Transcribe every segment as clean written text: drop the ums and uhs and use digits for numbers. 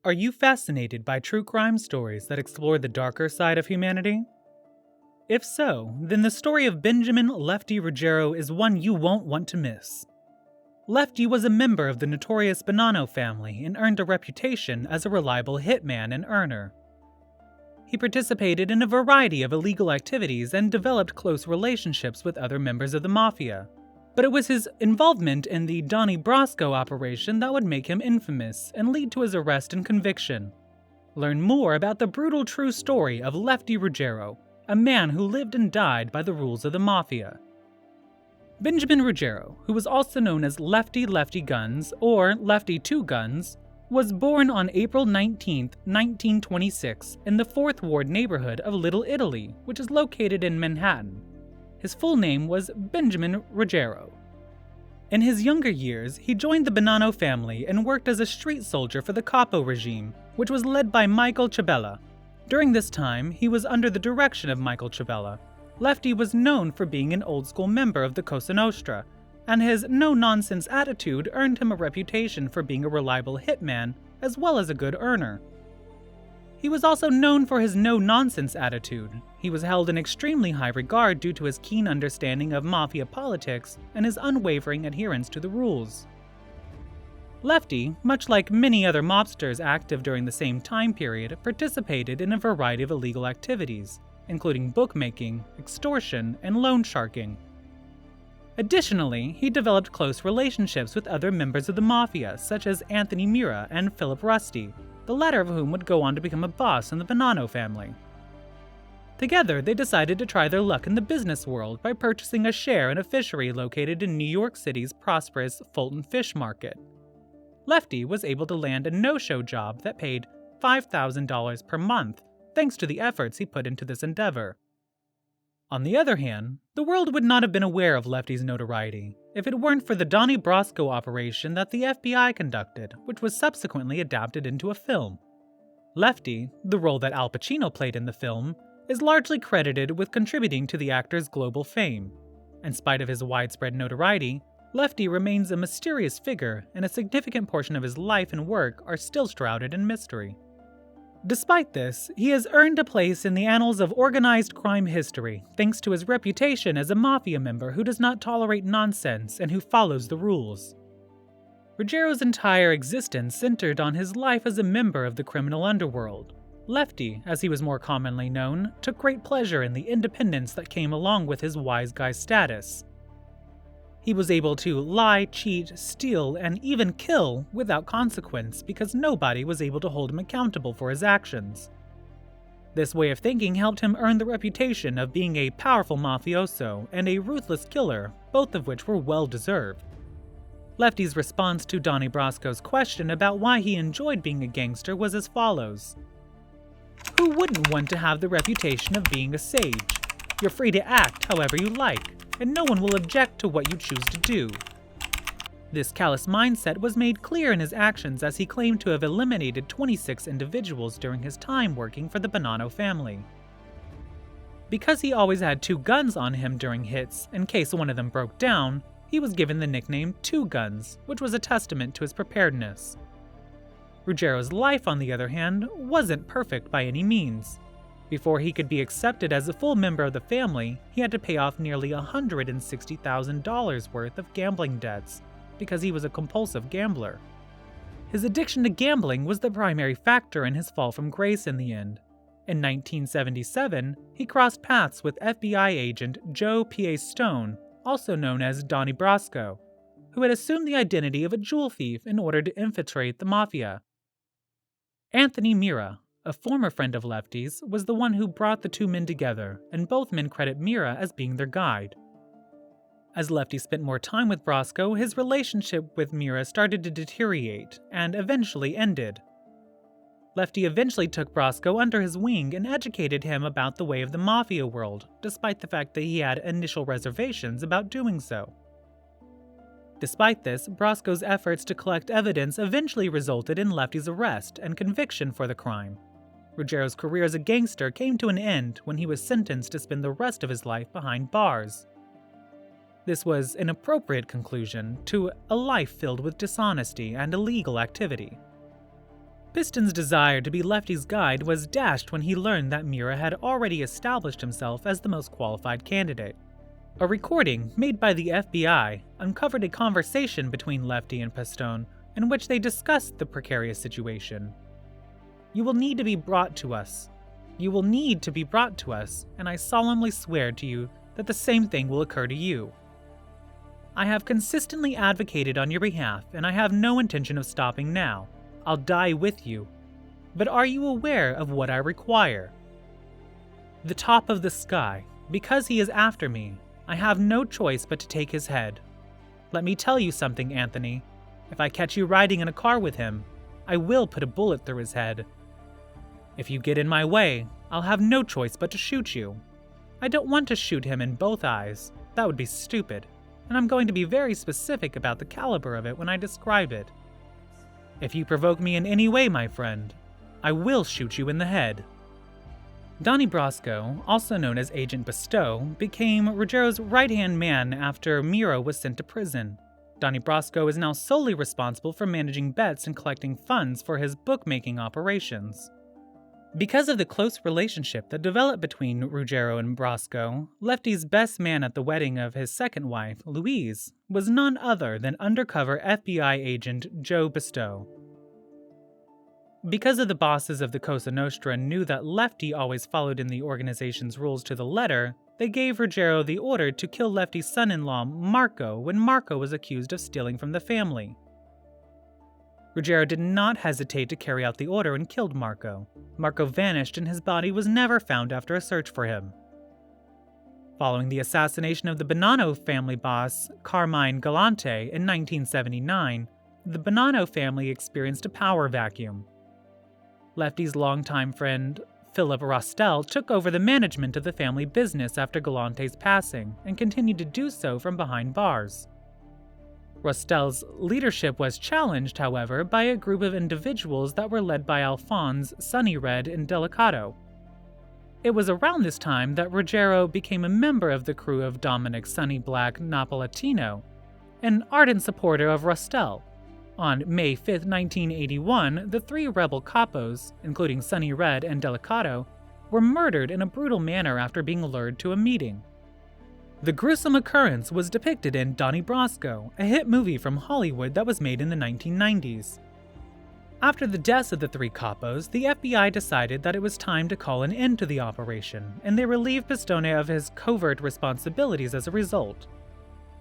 Are you fascinated by true crime stories that explore the darker side of humanity? If so, then the story of Benjamin Lefty Ruggiero is one you won't want to miss. Lefty was a member of the notorious Banano family and earned a reputation as a reliable hitman and earner. He participated in a variety of illegal activities and developed close relationships with other members of the Mafia. But it was his involvement in the Donnie Brasco operation that would make him infamous and lead to his arrest and conviction. Learn more about the brutal true story of Lefty Ruggiero, a man who lived and died by the rules of the Mafia. Benjamin Riggerio, who was also known as Lefty-Lefty Guns or Lefty Two Guns, was born on April 19, 1926 in the 4th Ward neighborhood of Little Italy, which is located in Manhattan. His full name was Benjamin Riggerio. In his younger years, he joined the Banano family and worked as a street soldier for the Capo regime, which was led by Michael Ciabella. During this time, he was under the direction of Michael Ciabella. Lefty was known for being an old-school member of the Cosa Nostra, and his no-nonsense attitude earned him a reputation for being a reliable hitman as well as a good earner. He was also known for his no-nonsense attitude. He was held in extremely high regard due to his keen understanding of Mafia politics and his unwavering adherence to the rules. Lefty, much like many other mobsters active during the same time period, participated in a variety of illegal activities, including bookmaking, extortion, and loan sharking. Additionally, he developed close relationships with other members of the Mafia, such as Anthony Mira and Philip Rusty, the latter of whom would go on to become a boss in the Banano family. Together, they decided to try their luck in the business world by purchasing a share in a fishery located in New York City's prosperous Fulton Fish Market. Lefty was able to land a no-show job that paid $5,000 per month, thanks to the efforts he put into this endeavor. On the other hand, the world would not have been aware of Lefty's notoriety if it weren't for the Donnie Brasco operation that the FBI conducted, which was subsequently adapted into a film. Lefty, the role that Al Pacino played in the film, is largely credited with contributing to the actor's global fame. In spite of his widespread notoriety, Lefty remains a mysterious figure, and a significant portion of his life and work are still shrouded in mystery. Despite this, he has earned a place in the annals of organized crime history thanks to his reputation as a Mafia member who does not tolerate nonsense and who follows the rules. Ruggiero's entire existence centered on his life as a member of the criminal underworld. Lefty, as he was more commonly known, took great pleasure in the independence that came along with his wise guy status. He was able to lie, cheat, steal, and even kill without consequence because nobody was able to hold him accountable for his actions. This way of thinking helped him earn the reputation of being a powerful mafioso and a ruthless killer, both of which were well-deserved. Lefty's response to Donnie Brasco's question about why he enjoyed being a gangster was as follows. Who wouldn't want to have the reputation of being a sage? You're free to act however you like, and no one will object to what you choose to do. This callous mindset was made clear in his actions as he claimed to have eliminated 26 individuals during his time working for the Banano family. Because he always had 2 guns on him during hits, in case one of them broke down, he was given the nickname Two Guns, which was a testament to his preparedness. Ruggiero's life, on the other hand, wasn't perfect by any means. Before he could be accepted as a full member of the family, he had to pay off nearly $160,000 worth of gambling debts, because he was a compulsive gambler. His addiction to gambling was the primary factor in his fall from grace in the end. In 1977, he crossed paths with FBI agent Joe P.A. Stone, also known as Donnie Brasco, who had assumed the identity of a jewel thief in order to infiltrate the Mafia. Anthony Mira, a former friend of Lefty's, was the one who brought the two men together, and both men credit Mira as being their guide. As Lefty spent more time with Brasco, his relationship with Mira started to deteriorate, and eventually ended. Lefty eventually took Brasco under his wing and educated him about the way of the Mafia world, despite the fact that he had initial reservations about doing so. Despite this, Brasco's efforts to collect evidence eventually resulted in Lefty's arrest and conviction for the crime. Ruggiero's career as a gangster came to an end when he was sentenced to spend the rest of his life behind bars. This was an appropriate conclusion to a life filled with dishonesty and illegal activity. Piston's desire to be Lefty's guide was dashed when he learned that Mira had already established himself as the most qualified candidate. A recording made by the FBI uncovered a conversation between Lefty and Piston in which they discussed the precarious situation. "You will need to be brought to us. You will need to be brought to us, and I solemnly swear to you that the same thing will occur to you. I have consistently advocated on your behalf, and I have no intention of stopping now. I'll die with you. But are you aware of what I require? The top of the sky. Because he is after me, I have no choice but to take his head. Let me tell you something, Anthony. If I catch you riding in a car with him, I will put a bullet through his head. If you get in my way, I'll have no choice but to shoot you. I don't want to shoot him in both eyes. That would be stupid, and I'm going to be very specific about the caliber of it when I describe it. If you provoke me in any way, my friend, I will shoot you in the head." Donnie Brasco, also known as Agent Bestow, became Ruggiero's right-hand man after Mira was sent to prison. Donnie Brasco is now solely responsible for managing bets and collecting funds for his bookmaking operations. Because of the close relationship that developed between Ruggiero and Brasco, Lefty's best man at the wedding of his second wife, Louise, was none other than undercover FBI agent Joe Bestow. Because of the bosses of the Cosa Nostra knew that Lefty always followed in the organization's rules to the letter, they gave Ruggiero the order to kill Lefty's son-in-law, Marco, when Marco was accused of stealing from the family. Ruggiero did not hesitate to carry out the order and killed Marco. Marco vanished and his body was never found after a search for him. Following the assassination of the Banano family boss, Carmine Galante, in 1979, the Banano family experienced a power vacuum. Lefty's longtime friend, Philip Rostel, took over the management of the family business after Galante's passing and continued to do so from behind bars. Rostel's leadership was challenged, however, by a group of individuals that were led by Alphonse, Sonny Red, and Delicato. It was around this time that Ruggiero became a member of the crew of Dominic Sonny Black Napolitano, an ardent supporter of Rostel. On May 5, 1981, the three rebel capos, including Sonny Red and Delicato, were murdered in a brutal manner after being lured to a meeting. The gruesome occurrence was depicted in Donnie Brasco, a hit movie from Hollywood that was made in the 1990s. After the deaths of the three capos, the FBI decided that it was time to call an end to the operation, and they relieved Pistone of his covert responsibilities as a result.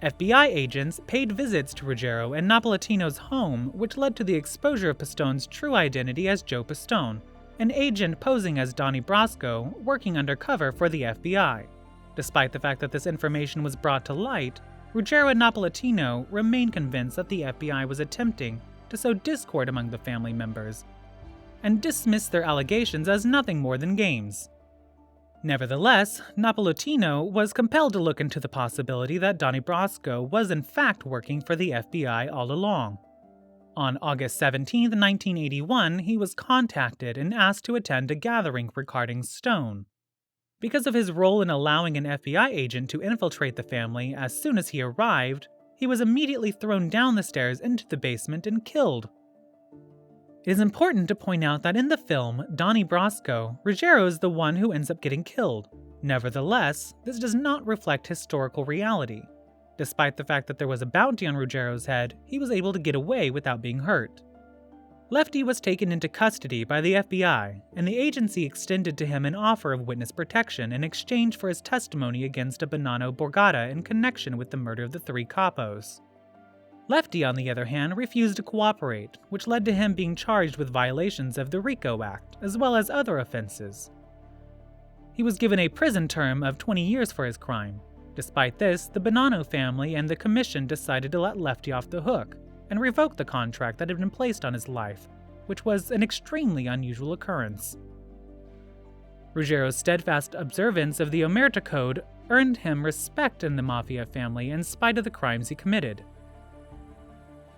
FBI agents paid visits to Ruggiero and Napolitano's home, which led to the exposure of Pistone's true identity as Joe Pistone, an agent posing as Donnie Brasco, working undercover for the FBI. Despite the fact that this information was brought to light, Ruggiero and Napolitano remained convinced that the FBI was attempting to sow discord among the family members, and dismissed their allegations as nothing more than games. Nevertheless, Napolitano was compelled to look into the possibility that Donnie Brasco was in fact working for the FBI all along. On August 17, 1981, he was contacted and asked to attend a gathering regarding Stone. Because of his role in allowing an FBI agent to infiltrate the family as soon as he arrived, he was immediately thrown down the stairs into the basement and killed. It is important to point out that in the film Donnie Brasco, Ruggiero is the one who ends up getting killed. Nevertheless, this does not reflect historical reality. Despite the fact that there was a bounty on Ruggiero's head, he was able to get away without being hurt. Lefty was taken into custody by the FBI, and the agency extended to him an offer of witness protection in exchange for his testimony against a Banano Borgata in connection with the murder of the three capos. Lefty, on the other hand, refused to cooperate, which led to him being charged with violations of the RICO Act, as well as other offenses. He was given a prison term of 20 years for his crime. Despite this, the Banano family and the commission decided to let Lefty off the hook, and revoke the contract that had been placed on his life, which was an extremely unusual occurrence. Ruggiero's steadfast observance of the Omerta Code earned him respect in the Mafia family in spite of the crimes he committed.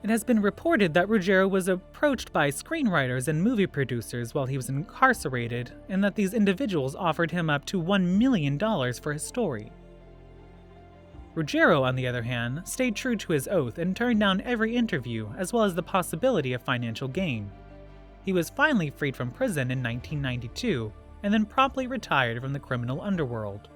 It has been reported that Ruggiero was approached by screenwriters and movie producers while he was incarcerated, and that these individuals offered him up to $1 million for his story. Ruggiero, on the other hand, stayed true to his oath and turned down every interview, as well as the possibility of financial gain. He was finally freed from prison in 1992, and then promptly retired from the criminal underworld.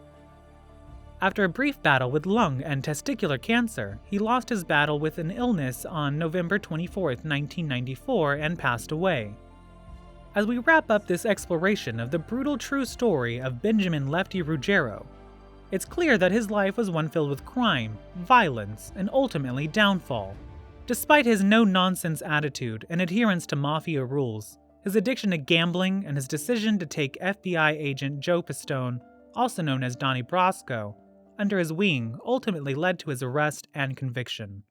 After a brief battle with lung and testicular cancer, he lost his battle with an illness on November 24, 1994, and passed away. As we wrap up this exploration of the brutal true story of Benjamin Lefty Ruggiero, it's clear that his life was one filled with crime, violence, and ultimately downfall. Despite his no-nonsense attitude and adherence to Mafia rules, his addiction to gambling and his decision to take FBI agent Joe Pistone, also known as Donnie Brasco, under his wing ultimately led to his arrest and conviction.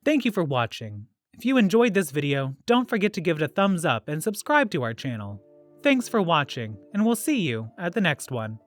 Thank you for watching. If you enjoyed this video, don't forget to give it a thumbs up and subscribe to our channel. Thanks for watching, and we'll see you at the next one.